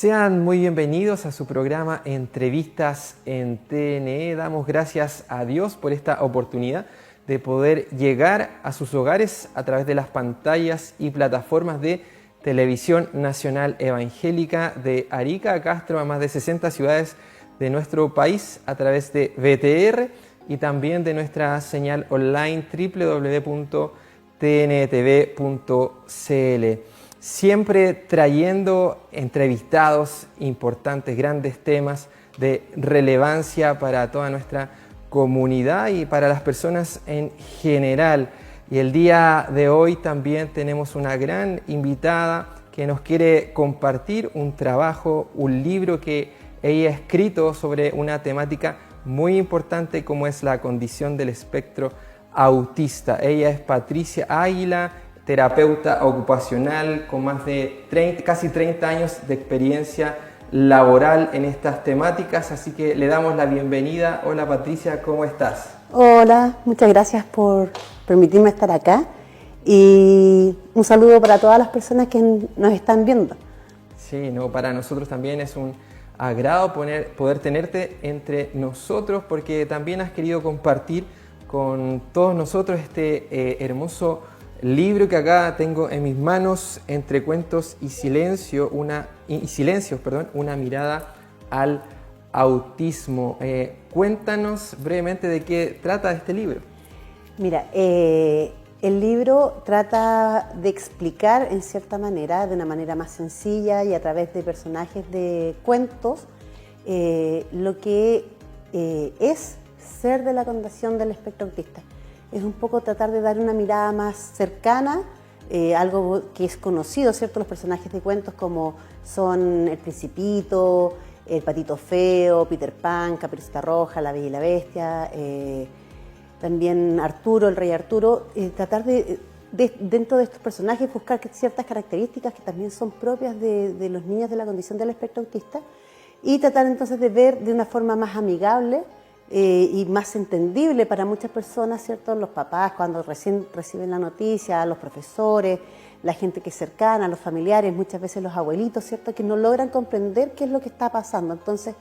Sean muy bienvenidos a su programa Entrevistas en TNE. Damos gracias a Dios por esta oportunidad de poder llegar a sus hogares a través de las pantallas y plataformas de Televisión Nacional Evangélica de Arica a Castro, a más de 60 ciudades de nuestro país, a través de VTR y también de nuestra señal online www.tntv.cl. Siempre trayendo entrevistados importantes, grandes temas de relevancia para toda nuestra comunidad y para las personas en general. Y el día de hoy también tenemos una gran invitada que nos quiere compartir un trabajo, un libro que ella ha escrito sobre una temática muy importante como es la condición del espectro autista. Ella es Patricia Águila, terapeuta ocupacional con más de casi 30 años de experiencia laboral en estas temáticas, así que le damos la bienvenida. Hola Patricia, ¿cómo estás? Hola, muchas gracias por permitirme estar acá y un saludo para todas las personas que nos están viendo. Sí, no, para nosotros también es un agrado poder tenerte entre nosotros porque también has querido compartir con todos nosotros este hermoso libro que acá tengo en mis manos, Entre cuentos y silencios, una mirada al autismo. Cuéntanos brevemente de qué trata este libro. Mira, el libro trata de explicar en cierta manera, de una manera más sencilla y a través de personajes de cuentos, lo que es ser de la condición del espectro autista. Es un poco tratar de dar una mirada más cercana, algo que es conocido, ¿cierto? Los personajes de cuentos como son El Principito, El Patito Feo, Peter Pan, Caperucita Roja, La Bella y la Bestia, también Arturo, el Rey Arturo. Tratar de dentro de estos personajes buscar ciertas características que también son propias de los niños de la condición del espectro autista y tratar entonces de ver de una forma más amigable y más entendible para muchas personas, ¿cierto? Los papás cuando recién reciben la noticia, los profesores, la gente que es cercana, los familiares, muchas veces los abuelitos, ¿cierto? Que no logran comprender qué es lo que está pasando. Entonces,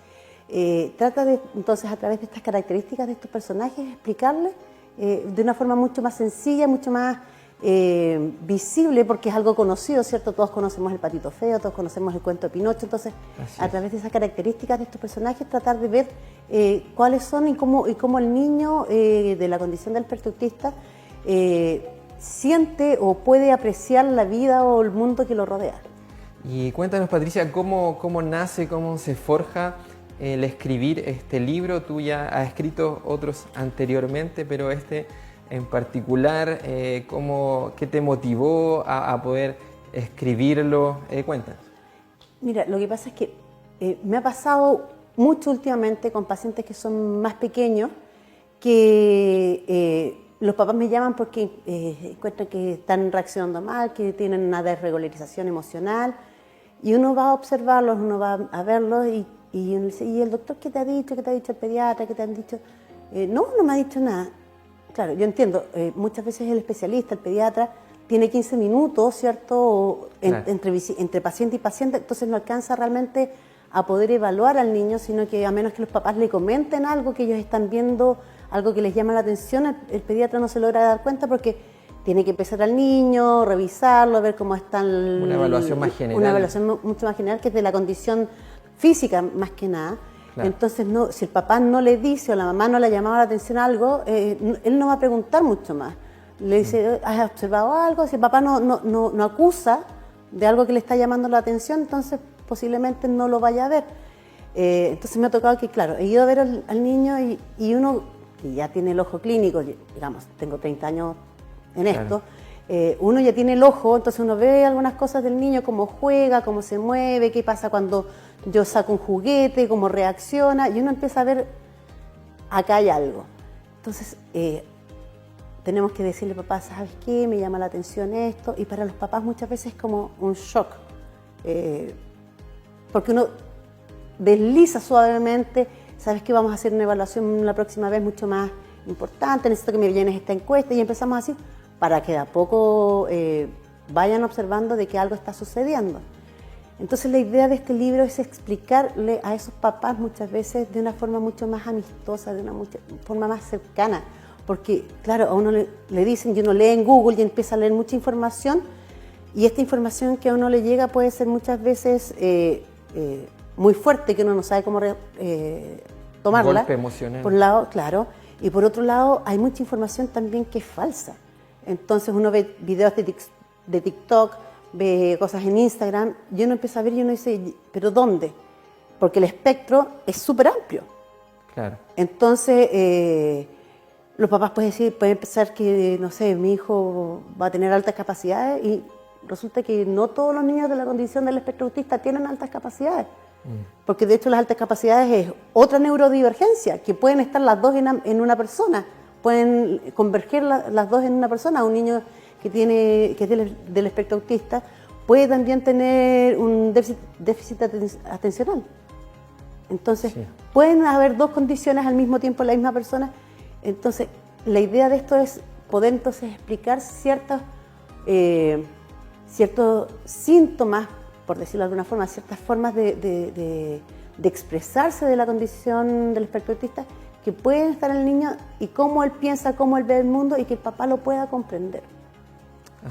trata de, entonces, a través de estas características de estos personajes, explicarles de una forma mucho más sencilla, mucho más visible, porque es algo conocido, ¿cierto? Todos conocemos El Patito Feo, todos conocemos el cuento de Pinocho, entonces a través de esas características de estos personajes tratar de ver cuáles son y cómo el niño de la condición del espectro autista siente o puede apreciar la vida o el mundo que lo rodea. Y cuéntanos Patricia, ¿cómo nace, cómo se forja el escribir este libro? Tú ya has escrito otros anteriormente, pero este en particular, ¿qué te motivó a poder escribirlo? Cuéntanos. Mira, lo que pasa es que me ha pasado mucho últimamente con pacientes que son más pequeños, que los papás me llaman porque encuentran que están reaccionando mal, que tienen una desregularización emocional, y uno va a observarlos, uno va a verlos, y uno dice, ¿y el doctor qué te ha dicho? ¿Qué te ha dicho el pediatra? ¿Qué te han dicho? No me ha dicho nada. Claro, yo entiendo, muchas veces el especialista, el pediatra, tiene 15 minutos, ¿cierto? Claro. Entre paciente y paciente, entonces no alcanza realmente a poder evaluar al niño, sino que a menos que los papás le comenten algo que ellos están viendo, algo que les llama la atención, el pediatra no se logra dar cuenta porque tiene que empezar al niño, revisarlo, ver cómo está una evaluación más general. Una evaluación mucho más general, que es de la condición física más que nada. Claro. Entonces, si el papá no le dice o la mamá no le ha llamado la atención a algo, él no va a preguntar mucho más. Le dice, ¿has observado algo? Si el papá no acusa de algo que le está llamando la atención, entonces posiblemente no lo vaya a ver. Entonces me ha tocado que, claro, he ido a ver al niño y uno que ya tiene el ojo clínico, digamos, tengo 30 años en esto, uno ya tiene el ojo, entonces uno ve algunas cosas del niño, cómo juega, cómo se mueve, qué pasa cuando yo saco un juguete, cómo reacciona, y uno empieza a ver, acá hay algo. Entonces, tenemos que decirle, papá, ¿sabes qué? Me llama la atención esto, y para los papás muchas veces es como un shock, porque uno desliza suavemente, ¿sabes qué? Vamos a hacer una evaluación la próxima vez mucho más importante, necesito que me llenes esta encuesta, y empezamos así, para que de a poco vayan observando de que algo está sucediendo. Entonces la idea de este libro es explicarle a esos papás muchas veces de una forma mucho más amistosa, de una forma más cercana, porque claro, a uno le dicen y uno lee en Google y empieza a leer mucha información, y esta información que a uno le llega puede ser muchas veces muy fuerte, que uno no sabe cómo tomarla. Golpe emocional. Por un lado, claro, y por otro lado hay mucha información también que es falsa. Entonces uno ve videos de TikTok, ve cosas en Instagram, y uno empieza a ver y uno dice, ¿pero dónde? Porque el espectro es súper amplio. Claro. Entonces, los papás pueden pensar que, no sé, mi hijo va a tener altas capacidades, y resulta que no todos los niños de la condición del espectro autista tienen altas capacidades. Porque de hecho las altas capacidades es otra neurodivergencia, que pueden estar las dos en una persona, pueden converger las dos en una persona. Un niño que es del espectro autista puede también tener un déficit atencional. Entonces, sí, pueden haber dos condiciones al mismo tiempo en la misma persona. Entonces, la idea de esto es poder entonces explicar ciertos síntomas, por decirlo de alguna forma, ciertas formas de expresarse de la condición del espectro autista que pueden estar en el niño, y cómo él piensa, cómo él ve el mundo, y que el papá lo pueda comprender.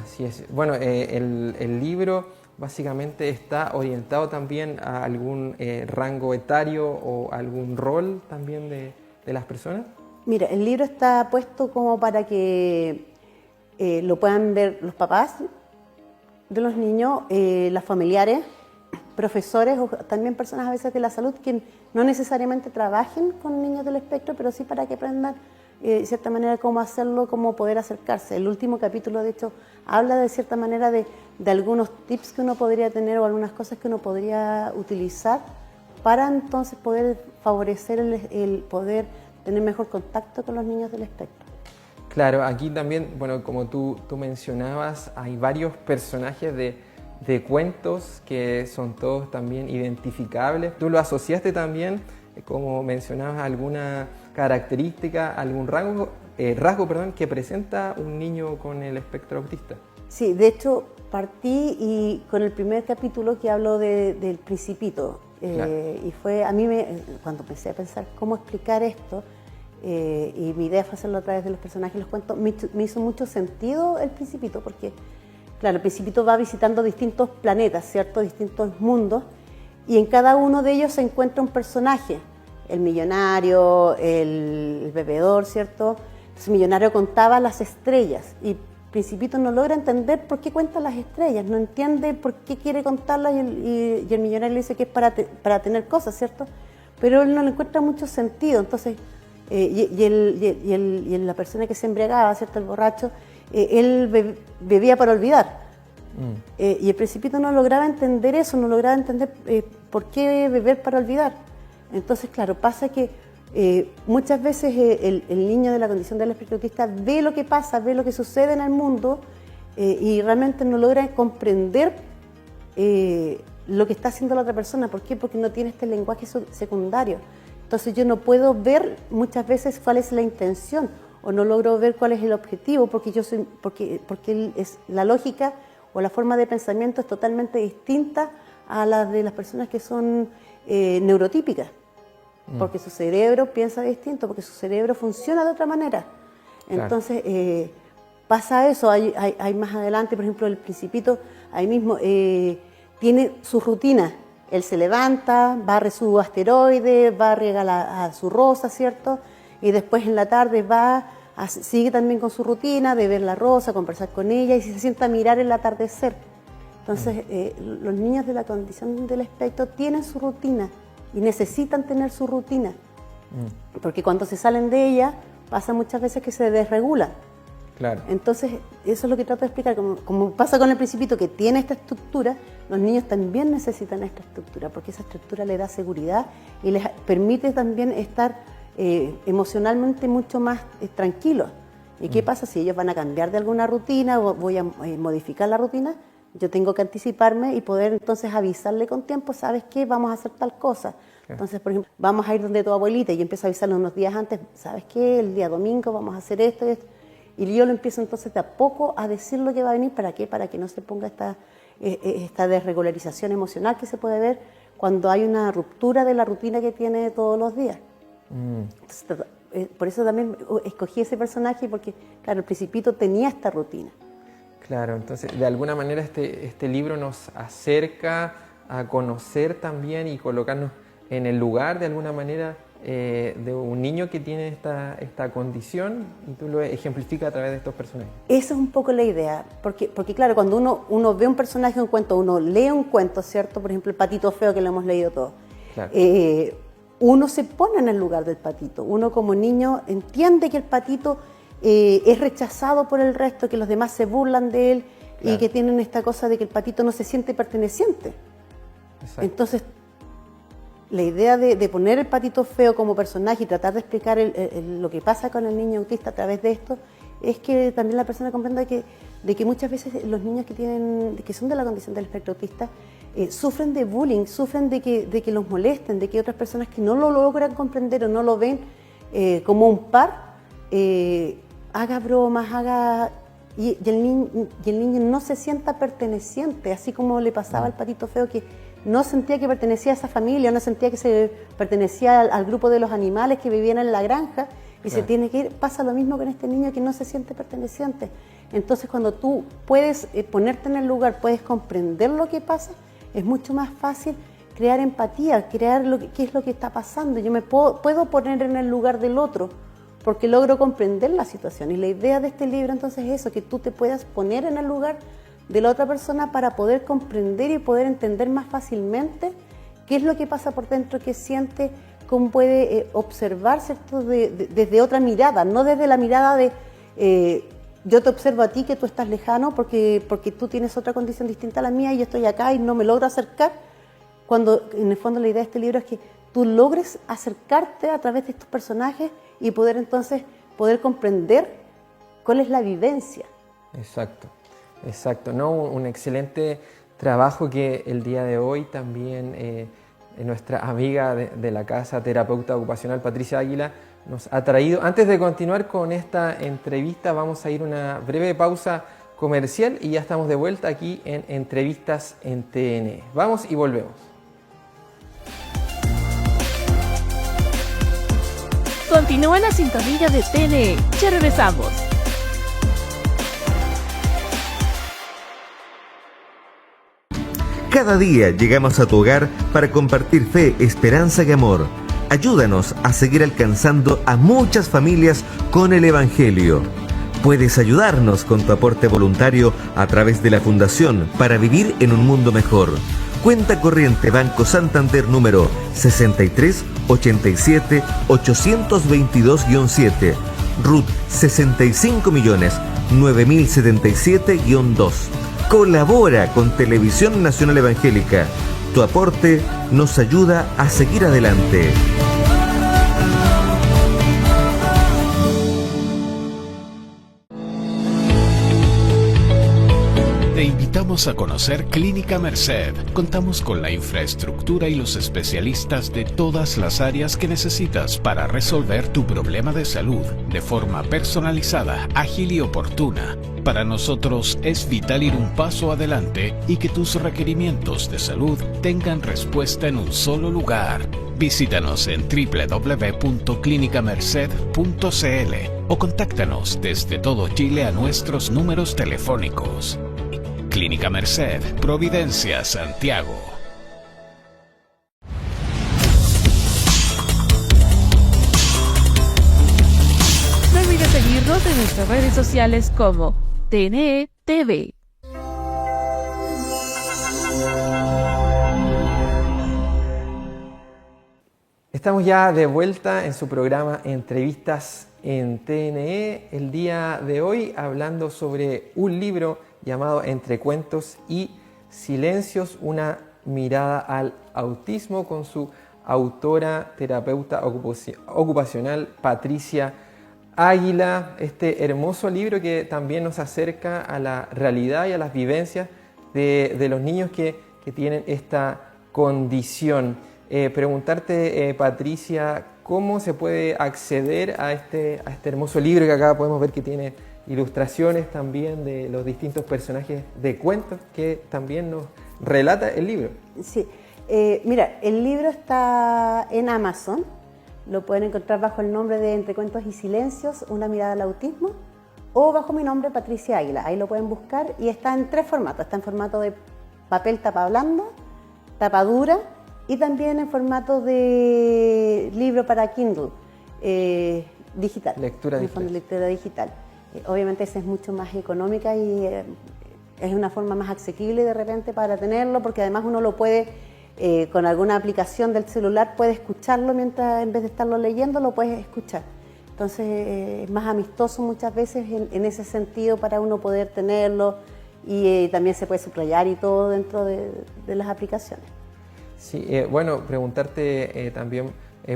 Así es. Bueno, el libro básicamente está orientado también a algún rango etario o algún rol también de las personas. Mira, el libro está puesto como para que lo puedan ver los papás de los niños, los familiares, profesores o también personas a veces de la salud que no necesariamente trabajen con niños del espectro, pero sí para que aprendan de cierta manera cómo hacerlo, cómo poder acercarse. El último capítulo, de hecho, habla de cierta manera de algunos tips que uno podría tener o algunas cosas que uno podría utilizar para entonces poder favorecer el poder tener mejor contacto con los niños del espectro. Claro, aquí también, bueno, como tú mencionabas, hay varios personajes de cuentos que son todos también identificables. Tú lo asociaste también, como mencionabas, alguna característica, algún rasgo, que presenta un niño con el espectro autista. Sí, de hecho partí con el primer capítulo que hablo del Principito. Claro. Y fue, cuando empecé a pensar cómo explicar esto, y mi idea fue hacerlo a través de los personajes de los cuentos, me hizo mucho sentido el Principito, porque claro, el Principito va visitando distintos planetas, ¿cierto? Distintos mundos, y en cada uno de ellos se encuentra un personaje. El millonario, el bebedor, ¿cierto? Entonces el millonario contaba las estrellas, y Principito no logra entender por qué cuenta las estrellas, no entiende por qué quiere contarlas, y el millonario le dice que es para tener cosas, ¿cierto? Pero él no le encuentra mucho sentido. Entonces, la persona que se embriagaba, ¿cierto? El borracho, él bebía para olvidar. Y el Principito no lograba entender eso, no lograba entender por qué beber para olvidar. Entonces, claro, pasa que muchas veces el niño de la condición del espectro autista ve lo que pasa, ve lo que sucede en el mundo, y realmente no logra comprender lo que está haciendo la otra persona. ¿Por qué? Porque no tiene este lenguaje secundario. Entonces yo no puedo ver muchas veces cuál es la intención, o no logro ver cuál es el objetivo, porque la lógica o la forma de pensamiento es totalmente distinta a la de las personas que son neurotípicas, porque su cerebro piensa distinto, porque su cerebro funciona de otra manera. Claro. Entonces pasa eso. Hay más adelante, por ejemplo, el Principito ahí mismo tiene su rutina. Él se levanta, barre su asteroide, va a regar a su rosa, ¿cierto? Y después en la tarde sigue también con su rutina de ver la rosa, conversar con ella, y se sienta a mirar el atardecer. Entonces, los niños de la condición del espectro tienen su rutina y necesitan tener su rutina, porque cuando se salen de ella, pasa muchas veces que se desregulan. Claro. Entonces, eso es lo que trato de explicar. Como pasa con el Principito, que tiene esta estructura, los niños también necesitan esta estructura, porque esa estructura les da seguridad y les permite también estar emocionalmente mucho más tranquilos. ¿Y qué pasa si ellos van a cambiar de alguna rutina o voy a modificar la rutina? Yo tengo que anticiparme y poder entonces avisarle con tiempo, ¿sabes qué? Vamos a hacer tal cosa. Entonces, por ejemplo, vamos a ir donde tu abuelita, y yo empiezo a avisarle unos días antes, ¿sabes qué? El día domingo vamos a hacer esto y esto. Y yo lo empiezo entonces de a poco a decir lo que va a venir. ¿Para qué? Para que no se ponga esta desregularización emocional que se puede ver cuando hay una ruptura de la rutina que tiene todos los días. Entonces, por eso también escogí ese personaje, porque claro, el Principito tenía esta rutina. Claro, entonces de alguna manera este libro nos acerca a conocer también y colocarnos en el lugar de alguna manera de un niño que tiene esta condición, y tú lo ejemplificas a través de estos personajes. Esa es un poco la idea, porque claro, cuando uno ve un personaje en un cuento, uno lee un cuento, ¿cierto? Por ejemplo, El Patito Feo, que lo hemos leído todos. Claro. Uno se pone en el lugar del patito. Uno como niño entiende que el patito es rechazado por el resto, que los demás se burlan de él, claro, y que tienen esta cosa de que el patito no se siente perteneciente. Exacto. Entonces, la idea de poner el Patito Feo como personaje y tratar de explicar lo que pasa con el niño autista a través de esto, es que también la persona comprenda de que muchas veces los niños que son de la condición del espectro autista sufren de bullying, sufren de que los molesten, de que otras personas que no lo logran comprender o no lo ven como un par, haga bromas, y el niño no se sienta perteneciente, así como le pasaba al Patito Feo, que no sentía que pertenecía a esa familia, no sentía que se pertenecía al grupo de los animales que vivían en la granja, y claro, se tiene que ir. Pasa lo mismo con este niño que no se siente perteneciente. Entonces, cuando tú puedes ponerte en el lugar, puedes comprender lo que pasa, es mucho más fácil crear empatía, crear qué es lo que está pasando. Yo me puedo poner en el lugar del otro, porque logro comprender la situación. Y la idea de este libro entonces es eso, que tú te puedas poner en el lugar de la otra persona para poder comprender y poder entender más fácilmente qué es lo que pasa por dentro, qué siente, cómo puede observar, ¿cierto? Desde otra mirada, no desde la mirada de yo te observo a ti que tú estás lejano porque tú tienes otra condición distinta a la mía y yo estoy acá y no me logro acercar, cuando en el fondo la idea de este libro es que tú logres acercarte a través de estos personajes y poder entonces comprender cuál es la vivencia. Exacto, ¿no? Un excelente trabajo que el día de hoy también nuestra amiga de la casa, terapeuta ocupacional Patricia Águila, nos ha traído. Antes de continuar con esta entrevista, vamos a ir a una breve pausa comercial y ya estamos de vuelta aquí en Entrevistas en TNE. Vamos y volvemos. Continúa en la sintonía de TNE. Ya regresamos. Cada día llegamos a tu hogar para compartir fe, esperanza y amor. Ayúdanos a seguir alcanzando a muchas familias con el Evangelio. Puedes ayudarnos con tu aporte voluntario a través de la Fundación para Vivir en un Mundo Mejor. Cuenta corriente Banco Santander número 63 87 822-7, RUT 65.9077-2. Colabora con Televisión Nacional Evangélica. Tu aporte nos ayuda a seguir adelante. Te invitamos a conocer Clínica Merced. Contamos con la infraestructura y los especialistas de todas las áreas que necesitas para resolver tu problema de salud de forma personalizada, ágil y oportuna. Para nosotros es vital ir un paso adelante y que tus requerimientos de salud tengan respuesta en un solo lugar. Visítanos en www.clinicamerced.cl o contáctanos desde todo Chile a nuestros números telefónicos. Clínica Merced, Providencia, Santiago. No olvides seguirnos en nuestras redes sociales como TNE TV. Estamos ya de vuelta en su programa Entrevistas en TNE. El día de hoy hablando sobre un libro llamado Entre Cuentos y Silencios, una mirada al autismo, con su autora, terapeuta ocupacional Patricia Águila. Este hermoso libro que también nos acerca a la realidad y a las vivencias de los niños que tienen esta condición. Preguntarte, Patricia, ¿cómo se puede acceder a este hermoso libro que acá podemos ver que tiene ilustraciones también de los distintos personajes de cuentos que también nos relata el libro. Sí, mira, el libro está en Amazon, lo pueden encontrar bajo el nombre de Entre Cuentos y Silencios, una mirada al autismo, o bajo mi nombre, Patricia Águila. Ahí lo pueden buscar y está en 3 formatos. Está en formato de papel tapa blanda, tapa dura y también en formato de libro para Kindle, digital. Lectura digital. Lectura digital. Obviamente esa es mucho más económica y es una forma más asequible de repente para tenerlo, porque además uno lo puede, con alguna aplicación del celular, puede escucharlo mientras, en vez de estarlo leyendo, lo puedes escuchar. Entonces es más amistoso muchas veces en ese sentido para uno poder tenerlo y también se puede subrayar y todo dentro de las aplicaciones. Sí, bueno, preguntarte también,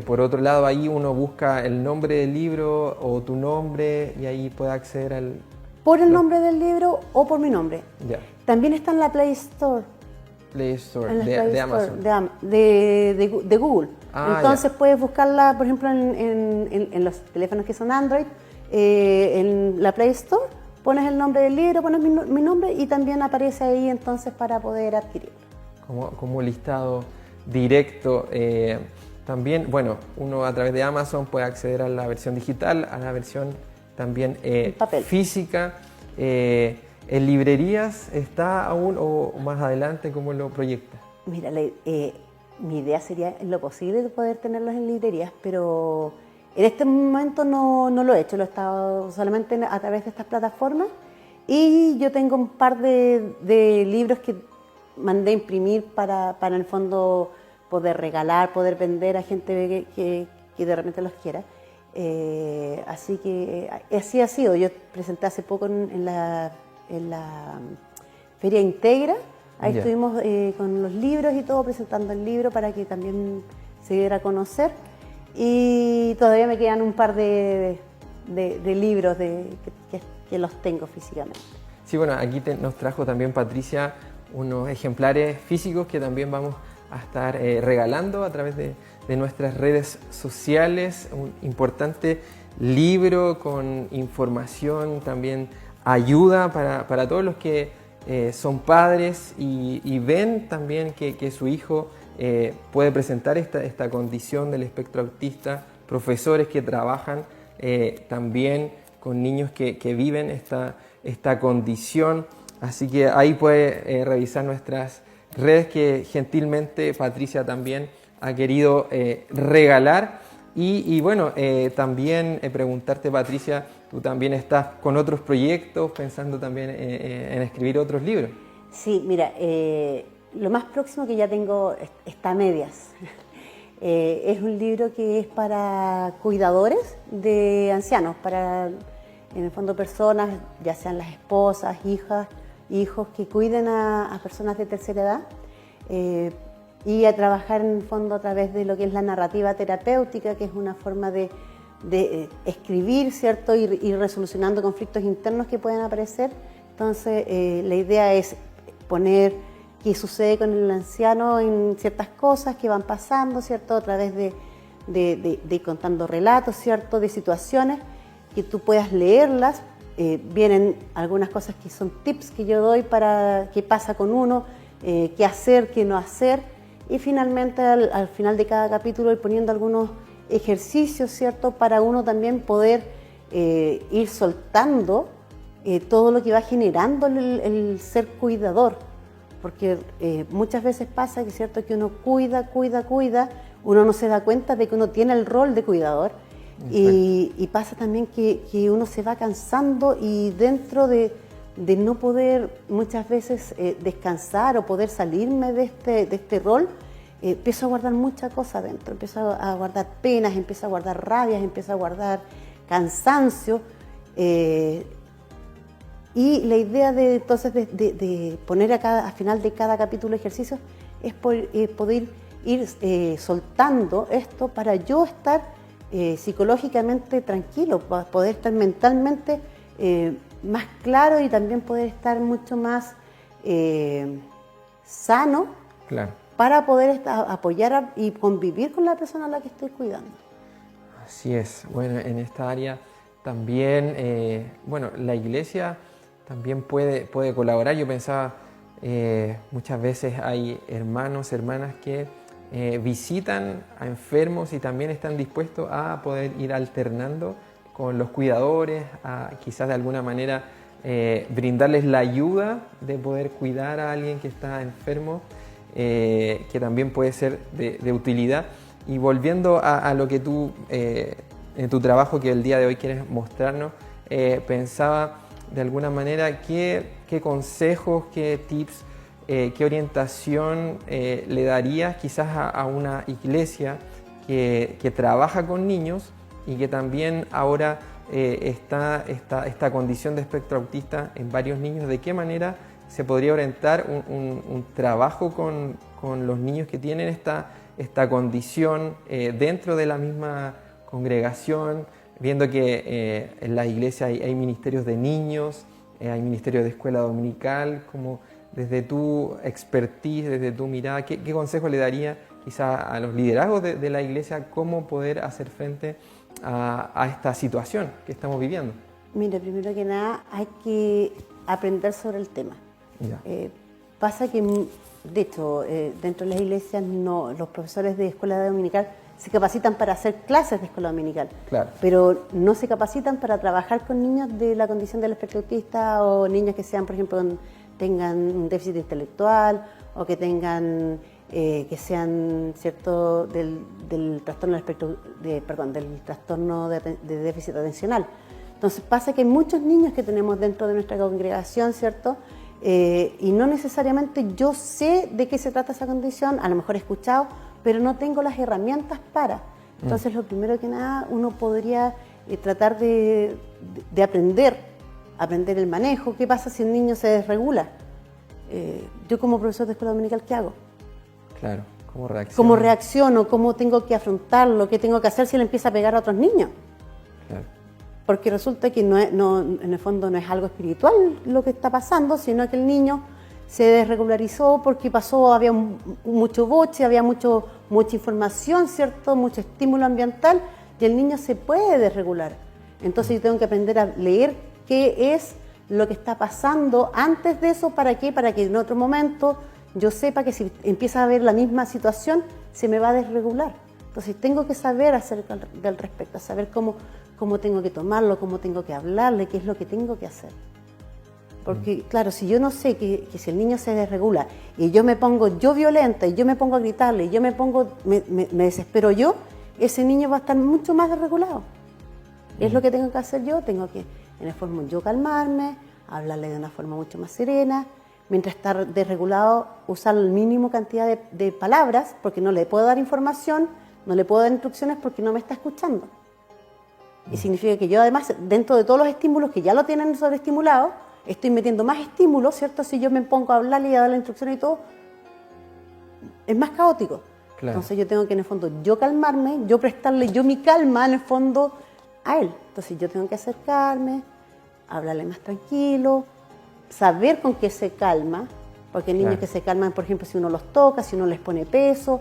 por otro lado, ahí uno busca el nombre del libro o tu nombre y ahí puede acceder al... Por el nombre del libro o por mi nombre. Ya. También está en la Play Store. Play Store, En la de Play Amazon. Store, de Google. Entonces puedes buscarla, por ejemplo, en los teléfonos que son Android, en la Play Store, pones el nombre del libro, pones mi nombre y también aparece ahí entonces para poder adquirirlo. Como listado directo. También, bueno, uno a través de Amazon puede acceder a la versión digital, a la versión también papel. física. ¿En librerías está aún o más adelante cómo lo proyecta? Mira, mi idea sería en lo posible de poder tenerlos en librerías, pero en este momento no lo he hecho, lo he estado solamente a través de estas plataformas y yo tengo un par de libros que mandé a imprimir para en el fondo poder regalar, poder vender a gente que de repente los quiera. Así que así ha sido. Yo presenté hace poco en la Feria Integra, ahí estuvimos con los libros y todo, presentando el libro para que también se diera a conocer. Y todavía me quedan un par de libros que los tengo físicamente. Sí, bueno, aquí nos trajo también Patricia unos ejemplares físicos que también vamos a estar regalando a través de nuestras redes sociales. Un importante libro con información, también ayuda para todos los que son padres y ven también que su hijo puede presentar esta condición del espectro autista, profesores que trabajan también con niños que viven esta condición. Así que ahí puede revisar nuestras redes que gentilmente Patricia también ha querido regalar. Y bueno, también preguntarte, Patricia, tú también estás con otros proyectos, pensando también en escribir otros libros. Sí, mira, lo más próximo que ya tengo está a medias. Es un libro que es para cuidadores de ancianos, para, en el fondo, personas, ya sean las esposas, hijas, hijos que cuiden a personas de tercera edad y a trabajar en el fondo a través de lo que es la narrativa terapéutica, que es una forma de escribir, ¿cierto? Y resolucionando conflictos internos que pueden aparecer. Entonces, la idea es poner qué sucede con el anciano en ciertas cosas que van pasando, ¿cierto? A través de contando relatos, ¿cierto? De situaciones que tú puedas leerlas. Vienen algunas cosas que son tips que yo doy para qué pasa con uno, qué hacer, qué no hacer. Y finalmente, al final de cada capítulo, ir poniendo algunos ejercicios, ¿cierto? Para uno también poder ir soltando todo lo que va generando el ser cuidador. Porque muchas veces pasa que, ¿cierto? Que uno cuida, uno no se da cuenta de que uno tiene el rol de cuidador. Y pasa también que uno se va cansando y dentro de no poder muchas veces descansar o poder salirme de este rol, empiezo a guardar mucha cosa dentro, empiezo a guardar penas, empiezo a guardar rabias, empiezo a guardar cansancio. Y la idea entonces de poner al final de cada capítulo ejercicios es poder ir soltando esto para yo estar psicológicamente tranquilo, para poder estar mentalmente más claro y también poder estar mucho más sano, claro, para poder apoyar y convivir con la persona a la que estoy cuidando. Así es. Bueno, en esta área también, bueno, la iglesia también puede colaborar. Yo pensaba, muchas veces hay hermanos, hermanas que visitan a enfermos y también están dispuestos a poder ir alternando con los cuidadores, a quizás de alguna manera brindarles la ayuda de poder cuidar a alguien que está enfermo, que también puede ser de utilidad. Y volviendo a lo que tú, en tu trabajo que el día de hoy quieres mostrarnos, pensaba de alguna manera qué consejos, qué tips, qué orientación le darías quizás a una iglesia que trabaja con niños y que también ahora está esta condición de espectro autista en varios niños. ¿De qué manera se podría orientar un trabajo con los niños que tienen esta condición dentro de la misma congregación, viendo que en la iglesia hay ministerios de niños, hay ministerios de escuela dominical? Como desde tu expertise, desde tu mirada, ¿qué consejo le daría quizá a los liderazgos de la iglesia cómo poder hacer frente a esta situación que estamos viviendo? Mira, primero que nada hay que aprender sobre el tema. Pasa que, de hecho, dentro de las iglesias los profesores de escuela dominical se capacitan para hacer clases de escuela dominical, claro, pero no se capacitan para trabajar con niños de la condición del espectro autista o niños que sean, por ejemplo, tengan un déficit intelectual o que tengan que sean cierto del trastorno del espectro del trastorno de déficit atencional. Entonces pasa que hay muchos niños que tenemos dentro de nuestra congregación, cierto, y no necesariamente yo sé de qué se trata esa condición, a lo mejor he escuchado, pero no tengo las herramientas para. Entonces, lo primero que nada, uno podría tratar de aprender el manejo. ¿Qué pasa si el niño se desregula? Yo como profesor de escuela dominical, ¿qué hago? Claro, ¿cómo reacciono? ¿Cómo reacciono? ¿Cómo tengo que afrontarlo? ¿Qué tengo que hacer si él empieza a pegar a otros niños? Claro. Porque resulta que en el fondo no es algo espiritual lo que está pasando, sino que el niño se desregularizó porque había mucho boche, había mucha información, ¿cierto? Mucho estímulo ambiental, y el niño se puede desregular. Entonces yo tengo que aprender a leer qué es lo que está pasando antes de eso. ¿Para qué? Para que en otro momento yo sepa que si empieza a ver la misma situación, se me va a desregular. Entonces tengo que saber acerca del respecto, saber cómo tengo que tomarlo, cómo tengo que hablarle, qué es lo que tengo que hacer. Porque, claro, si yo no sé que si el niño se desregula y yo me pongo violenta y yo me pongo a gritarle y yo me desespero yo, ese niño va a estar mucho más desregulado. Es lo que tengo que hacer yo, tengo que, en el fondo, yo calmarme, hablarle de una forma mucho más serena, mientras está desregulado, usar la mínima cantidad de palabras, porque no le puedo dar información, no le puedo dar instrucciones porque no me está escuchando. Y significa que yo, además, dentro de todos los estímulos que ya lo tienen sobreestimulado, estoy metiendo más estímulos, ¿cierto? Si yo me pongo a hablarle y a darle instrucciones y todo, es más caótico. Claro. Entonces yo tengo que, en el fondo, yo calmarme, yo prestarle mi calma, en el fondo, a él. Entonces yo tengo que acercarme, hablarle más tranquilo, saber con qué se calma, porque hay niños que se calman, por ejemplo, si uno los toca, si uno les pone peso,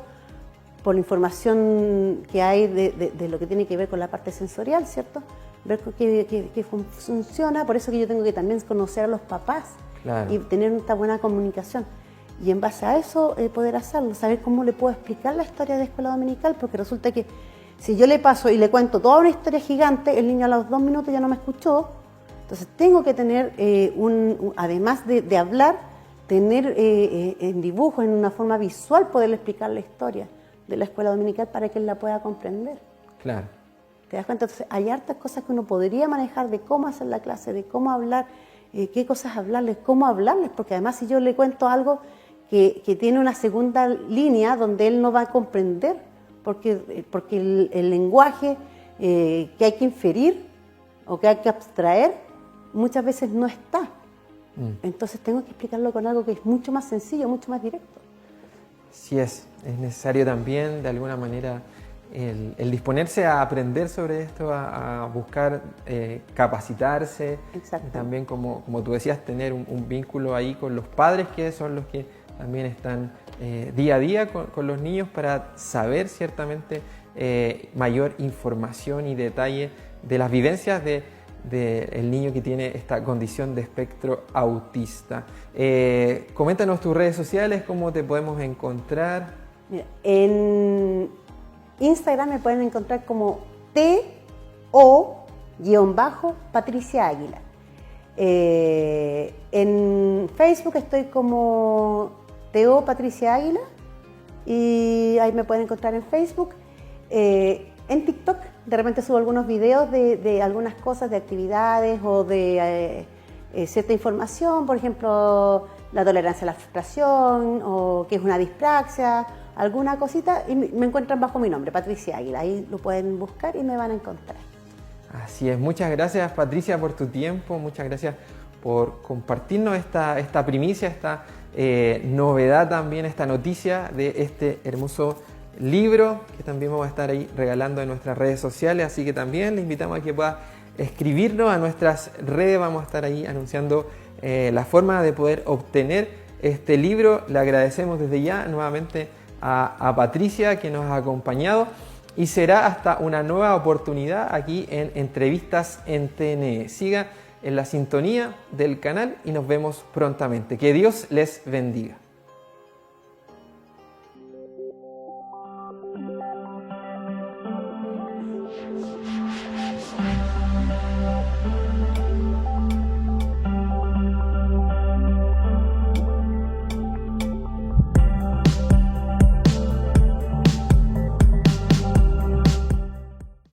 por la información que hay de lo que tiene que ver con la parte sensorial, ¿cierto? Ver qué funciona. Por eso que yo tengo que también conocer a los papás, claro, y tener esta buena comunicación. Y en base a eso poder hacerlo, saber cómo le puedo explicar la historia de escuela dominical, porque resulta que si yo le paso y le cuento toda una historia gigante, el niño a los 2 minutos ya no me escuchó. Entonces tengo que tener, además de hablar, tener en dibujo, en una forma visual, poderle explicar la historia de la escuela dominical para que él la pueda comprender. Claro. ¿Te das cuenta? Entonces hay hartas cosas que uno podría manejar de cómo hacer la clase, de cómo hablar, qué cosas hablarles, cómo hablarles, porque además si yo le cuento algo que tiene una segunda línea donde él no va a comprender, porque el lenguaje que hay que inferir o que hay que abstraer muchas veces no está. Entonces tengo que explicarlo con algo que es mucho más sencillo, mucho más directo. Sí es necesario también de alguna manera el disponerse a aprender sobre esto, a buscar capacitarse, y también como tú decías, tener un vínculo ahí con los padres, que son los que también están día a día con los niños, para saber ciertamente mayor información y detalle de las vivencias del niño que tiene esta condición de espectro autista. Coméntanos tus redes sociales, cómo te podemos encontrar. Mira, en Instagram me pueden encontrar como TO_Patricia Águila. En Facebook estoy como TO Patricia Águila y ahí me pueden encontrar en Facebook. En TikTok de repente subo algunos videos de algunas cosas, de actividades o de cierta información, por ejemplo, la tolerancia a la frustración o qué es una dispraxia, alguna cosita, y me encuentran bajo mi nombre, Patricia Águila. Ahí lo pueden buscar y me van a encontrar. Así es, muchas gracias Patricia por tu tiempo, muchas gracias por compartirnos esta primicia, esta novedad también, esta noticia de este hermoso libro que también vamos a estar ahí regalando en nuestras redes sociales, así que también le invitamos a que pueda escribirnos a nuestras redes, vamos a estar ahí anunciando la forma de poder obtener este libro. Le agradecemos desde ya nuevamente a Patricia que nos ha acompañado y será hasta una nueva oportunidad aquí en Entrevistas en TNE. Siga en la sintonía del canal y nos vemos prontamente. Que Dios les bendiga.